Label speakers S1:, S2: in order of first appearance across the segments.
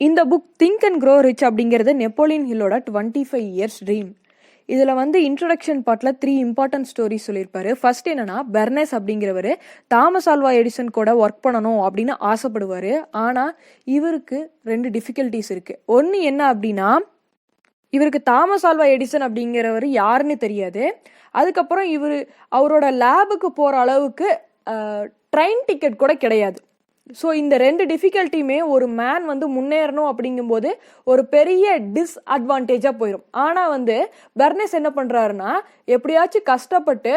S1: இந்த book think and grow rich அப்படிங்கிறது Napoleon ஹில்லோட 25 years dream. இதில் வந்து இன்ட்ரொடக்ஷன் பார்ட்டில் 3 இம்பார்ட்டன்ட் ஸ்டோரிஸ் சொல்லியிருப்பாரு. ஃபர்ஸ்ட் என்னன்னா, பெர்னஸ் அப்படிங்கிறவர் தாமஸ் ஆல்வா எடிசன் கூட ஒர்க் பண்ணணும் அப்படின்னு ஆசைப்படுவார். ஆனால் இவருக்கு 2 டிஃபிகல்ட்டிஸ் இருக்குது. ஒன்று என்ன அப்படின்னா, இவருக்கு தாமஸ் ஆல்வா எடிசன் அப்படிங்கிறவர் யாருன்னு தெரியாது. அதுக்கப்புறம் அவரோட லேபுக்கு போகிற அளவுக்கு ட்ரெயின் டிக்கெட் கூட கிடையாது. ஸோ இந்த 2 டிஃபிகல்ட்டியுமே ஒரு மேன் வந்து முன்னேறணும் அப்படிங்கும்போது ஒரு பெரிய டிஸ்அட்வான்டேஜாக போயிடும். ஆனால் வந்து பெர்னஸ் என்ன பண்ணுறாருன்னா, எப்படியாச்சும் கஷ்டப்பட்டு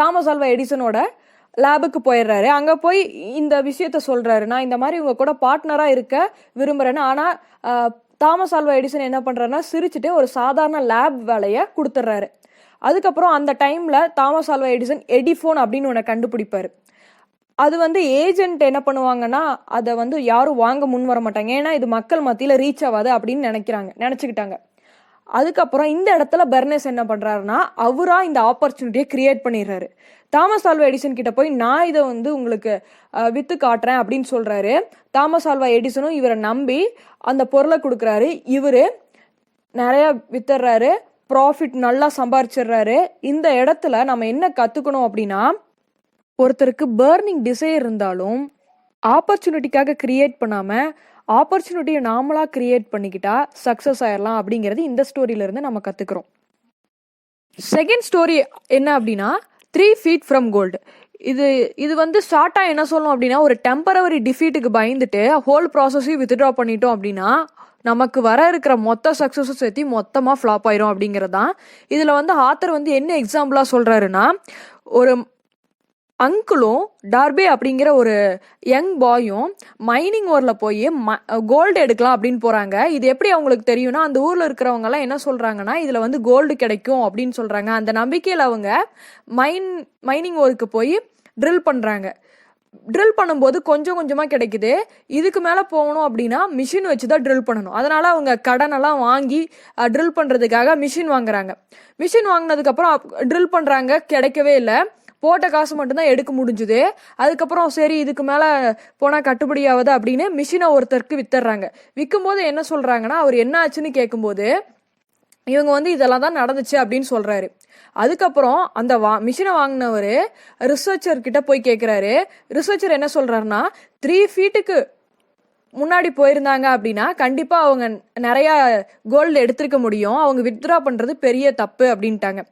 S1: தாமஸ் ஆல்வா எடிசனோட லேபுக்கு போயிடுறாரு. அங்கே போய் இந்த விஷயத்த சொல்கிறாரு, நான் இந்த மாதிரி உங்க கூட பார்ட்னராக இருக்க விரும்புகிறேன்னு. ஆனால் தாமஸ் ஆல்வா எடிசன் என்ன பண்ணுறாருன்னா, சிரிச்சுட்டு ஒரு சாதாரண லேப் வேலையை கொடுத்துட்றாரு. அதுக்கப்புறம் அந்த டைமில் தாமஸ் ஆல்வா எடிசன் எடிஃபோன் அப்படின்னு ஒன்று கண்டுபிடிப்பார். அது வந்து ஏஜென்ட் என்ன பண்ணுவாங்கன்னா, அதை வந்து யாரும் வாங்க முன் வர மாட்டாங்க. ஏன்னா இது மக்கள் மத்தியில் ரீச் ஆகாது அப்படின்னு நினச்சிக்கிட்டாங்க. அதுக்கப்புறம் இந்த இடத்துல பெர்னஸ் என்ன பண்ணுறாருன்னா, அவராக இந்த ஆப்பர்ச்சுனிட்டியை கிரியேட் பண்ணிடுறாரு. தாமஸ் ஆல்வா எடிசன் கிட்ட போய் நான் இதை வந்து உங்களுக்கு விற்று காட்டுறேன் அப்படின்னு சொல்கிறாரு. தாமஸ் ஆல்வா எடிசனும் இவரை நம்பி அந்த பொருளை கொடுக்குறாரு. இவர் நிறைய வித்துடுறாரு, ப்ராஃபிட் நல்லா சம்பாரிச்சிடுறாரு. இந்த இடத்துல நம்ம என்ன கற்றுக்கணும் அப்படின்னா, ஒருத்தருக்கு பர்னிங் டிசைர் இருந்தாலும் ஆப்பர்ச்சுனிட்டிக்காக கிரியேட் பண்ணாமல் ஆப்பர்ச்சுனிட்டியை நாமளாக கிரியேட் பண்ணிக்கிட்டா சக்ஸஸ் ஆயிடலாம் அப்படிங்கிறது இந்த ஸ்டோரியிலேருந்து நம்ம கற்றுக்குறோம். செகண்ட் ஸ்டோரி என்ன அப்படின்னா, 3 feet from gold. இது வந்து ஷார்ட்டாக என்ன சொல்லணும் அப்படின்னா, ஒரு டெம்பரவரி டிஃபீட்டுக்கு பயந்துட்டு ஹோல் ப்ராசஸையும் வித்ட்ரா பண்ணிட்டோம் அப்படின்னா நமக்கு வர இருக்கிற மொத்த சக்ஸஸும் சேர்த்து மொத்தமாக ஃப்ளாப் ஆயிரும் அப்படிங்கிறது தான். இதில் வந்து ஆத்தர் வந்து என்ன எக்ஸாம்பிளாக சொல்கிறாருன்னா, ஒரு அங்கிளும் டார்பே அப்படிங்கிற ஒரு யங் பாயும் மைனிங் ஊரில் போய் கோல்டு எடுக்கலாம் அப்படின்னு போகிறாங்க. இது எப்படி அவங்களுக்கு தெரியும்னா, அந்த ஊரில் இருக்கிறவங்கலாம் என்ன சொல்கிறாங்கன்னா, இதில் வந்து கோல்டு கிடைக்கும் அப்படின்னு சொல்கிறாங்க. அந்த நம்பிக்கையில் அவங்க மைனிங் ஊருக்கு போய் ட்ரில் பண்ணுறாங்க. ட்ரில் பண்ணும்போது கொஞ்சம் கொஞ்சமாக கிடைக்குது. இதுக்கு மேலே போகணும் அப்படின்னா மிஷின் வச்சு தான் ட்ரில் பண்ணணும். அதனால் அவங்க கடனெல்லாம் வாங்கி ட்ரில் பண்ணுறதுக்காக மிஷின் வாங்குறாங்க. மிஷின் வாங்கினதுக்கப்புறம் ட்ரில் பண்ணுறாங்க, கிடைக்கவே இல்லை. போட்ட காசு மட்டும்தான் எடுக்க முடிஞ்சுது. அதுக்கப்புறம் சரி இதுக்கு மேலே போனால் கட்டுப்படி ஆகுது அப்படின்னு மிஷினை ஒருத்தருக்கு வித்துடுறாங்க. விற்கும்போது என்ன சொல்கிறாங்கன்னா, அவர் என்ன ஆச்சுன்னு கேட்கும்போது இவங்க வந்து இதெல்லாம் தான் நடந்துச்சு அப்படின்னு சொல்கிறாரு. அதுக்கப்புறம் அந்த மிஷினை வாங்கினவர் ரிசர்ச்சர்கிட்ட போய் கேட்குறாரு. ரிசர்ச்சர் என்ன சொல்கிறாருன்னா, 3 feet முன்னாடி போயிருந்தாங்க அப்படின்னா கண்டிப்பாக அவங்க நிறையா கோல்டு எடுத்திருக்க முடியும், அவங்க வித்ட்ரா பண்ணுறது பெரிய தப்பு அப்படின்ட்டாங்க.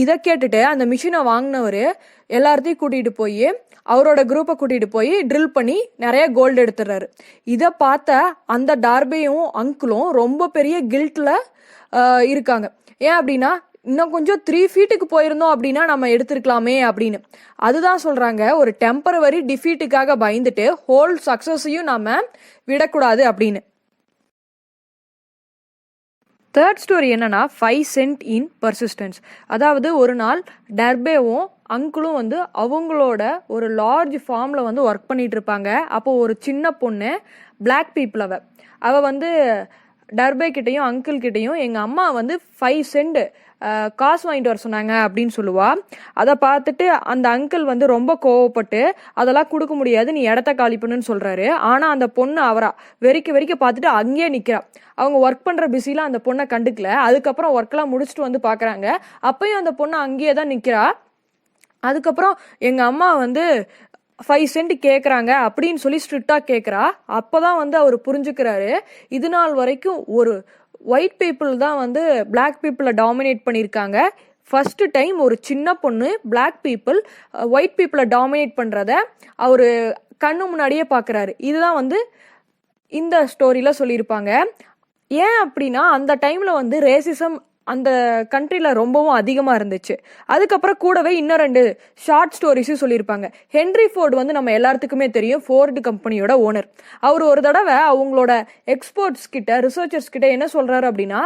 S1: இதை கேட்டுட்டு அந்த மிஷினை வாங்கினவர் எல்லாத்தையும் கூட்டிகிட்டு போய் அவரோட குரூப்பை கூட்டிகிட்டு போய் ட்ரில் பண்ணி நிறைய கோல்டு எடுத்துடுறாரு. இதை பார்த்த அந்த டார்பேயும் அங்கிளும் ரொம்ப பெரிய கில்ட்டில் இருக்காங்க. ஏன் அப்படின்னா, இன்னும் கொஞ்சம் 3 feet போயிருந்தோம் அப்படின்னா நம்ம எடுத்துருக்கலாமே அப்படின்னு. அதுதான் சொல்கிறாங்க, ஒரு டெம்பரவரி டிஃபீட்டுக்காக பயந்துட்டு ஹோல் சக்ஸஸையும் நம்ம விடக்கூடாது அப்படின்னு. தேர்ட் ஸ்டோரி என்னன்னா, 5 cent in persistence. அதாவது ஒரு நாள் டர்பேவும் அங்கிளும் வந்து அவங்களோட ஒரு லார்ஜ் ஃபார்மில் வந்து ஒர்க் பண்ணிட்டு இருப்பாங்க. அப்போ ஒரு சின்ன பொண்ணு, பிளாக் பீப்புள், அவ வந்து டர்பே கிட்டையும் அங்கிள் கிட்டையும் எங்கள் அம்மா வந்து 5 cent காசு வாங்கிட்டு வர சொன்னாங்க அப்படின்னு சொல்லுவா. அதை பார்த்துட்டு அந்த அங்கிள் வந்து ரொம்ப கோவப்பட்டு அதெல்லாம் கொடுக்க முடியாது, நீ இடத்த காலி பண்ணுன்னு சொல்கிறாரு. ஆனால் அந்த பொண்ணு அவரா வெறிக்க பார்த்துட்டு அங்கேயே நிற்கிறா. அவங்க ஒர்க் பண்ணுற பிஸியில் அந்த பொண்ணை கண்டுக்கல. அதுக்கப்புறம் ஒர்க்கெலாம் முடிச்சுட்டு வந்து பார்க்குறாங்க, அப்பயும் அந்த பொண்ணு அங்கேயே தான் நிற்கிறா. அதுக்கப்புறம் எங்கள் அம்மா வந்து 5 cent கேட்குறாங்க அப்படின்னு சொல்லி ஸ்ட்ரிக்டாக கேட்குறா. அப்போ தான் வந்து அவர் புரிஞ்சுக்கிறாரு, இது நாள் வரைக்கும் ஒரு ஒயிட் பீப்புள் தான் வந்து பிளாக் பீப்புளை டாமினேட் பண்ணியிருக்காங்க. ஃபர்ஸ்ட் டைம் ஒரு சின்ன பொண்ணு பிளாக் பீப்புள் ஒயிட் பீப்புளை டாமினேட் பண்ணுறத அவர் கண்ணு முன்னாடியே பார்க்குறாரு. இதுதான் வந்து இந்த ஸ்டோரியில் சொல்லியிருப்பாங்க. ஏன் அப்படின்னா, அந்த டைமில் வந்து ரேசிசம் அந்த கண்ட்ரியில் ரொம்பவும் அதிகமாக இருந்துச்சு. அதுக்கப்புறம் கூடவே இன்னும் 2 ஷார்ட் ஸ்டோரிஸும் சொல்லியிருப்பாங்க. ஹென்ரி ஃபோர்டு வந்து நம்ம எல்லாத்துக்குமே தெரியும், ஃபோர்டு கம்பெனியோட ஓனர். அவர் ஒரு தடவை அவங்களோட எக்ஸ்போர்ட்ஸ் கிட்ட, ரிசர்ச்சர்ஸ் கிட்ட என்ன சொல்கிறாரு அப்படின்னா,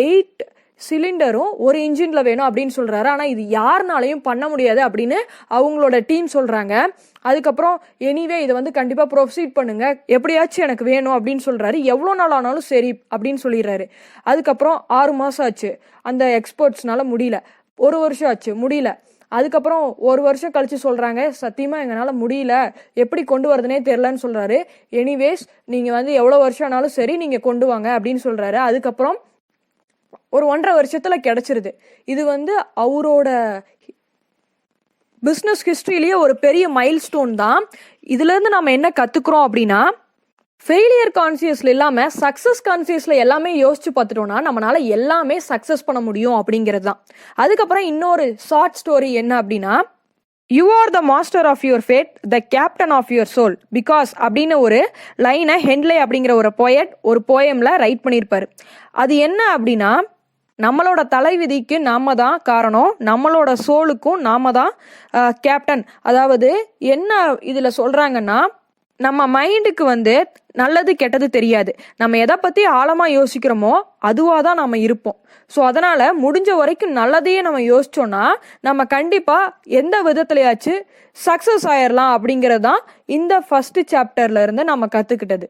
S1: 8 சிலிண்டரும் ஒரு இன்ஜினில் வேணும் அப்படின்னு சொல்கிறாரு. ஆனால் இது யாருனாலையும் பண்ண முடியாது அப்படின்னு அவங்களோட டீம் சொல்கிறாங்க. அதுக்கப்புறம் எனிவே இதை வந்து கண்டிப்பாக ப்ரொசீட் பண்ணுங்க, எப்படியாச்சும் எனக்கு வேணும் அப்படின்னு சொல்கிறாரு. எவ்வளோ நாள் ஆனாலும் சரி அப்படின்னு சொல்லிடுறாரு. அதுக்கப்புறம் 6 மாதம் ஆச்சு, அந்த எக்ஸ்போர்ட்ஸ்னால முடியல. 1 வருஷம் ஆச்சு, முடியல. அதுக்கப்புறம் ஒரு வருஷம் கழிச்சு சொல்றாங்க, சத்தியமா எங்களால முடியல, எப்படி கொண்டு வரதுனே தெரியலன்னு சொல்றாரு. எனிவேஸ் நீங்க வந்து எவ்வளவு வருஷம் ஆனாலும் சரி நீங்க கொண்டு வாங்க அப்படின்னு சொல்றாரு. அதுக்கப்புறம் ஒரு 1.5 வருஷத்துல கிடைச்சிருது. இது வந்து அவரோட பிஸ்னஸ் ஹிஸ்டரியிலேயே ஒரு பெரிய மைல்ஸ்டோன் தான். இதுல இருந்து நம்ம என்ன கத்துக்கிறோம் அப்படின்னா, ஃபெயிலியர் கான்சியஸ்ல இல்லாம சக்சஸ் கான்சியஸ்ல எல்லாமே யோசிச்சு பார்த்துட்டோம்னா நம்மளால எல்லாமே சக்சஸ் பண்ண முடியும் அப்படிங்கிறது தான். அதுக்கப்புறம் இன்னொரு ஷார்ட் ஸ்டோரி என்ன அப்படின்னா, you are the master of your fate, the captain of your soul, because அப்படின்னு ஒரு லைனை ஹென்லே அப்படிங்கிற ஒரு போயட் ஒரு போயம்ல ரைட் பண்ணியிருப்பாரு. அது என்ன அப்படின்னா, நம்மளோட தலைவிதிக்கு நாம தான் காரணம், நம்மளோட சோலுக்கும் நாம தான் கேப்டன். அதாவது என்ன இதுல சொல்றாங்கன்னா, நம்ம மைண்டுக்கு வந்து நல்லது கெட்டது தெரியாது. நம்ம எதை பத்தி ஆழமா யோசிக்கிறோமோ அதுவாக தான் நம்ம இருப்போம். ஸோ அதனால முடிஞ்ச வரைக்கும் நல்லதையே நம்ம யோசிச்சோம்னா நம்ம கண்டிப்பா எந்த விதத்துலயாச்சும் சக்சஸ் ஆயிடலாம் அப்படிங்கிறது தான் இந்த ஃபர்ஸ்ட் சாப்டர்ல இருந்து நம்ம கத்துக்கிட்டது.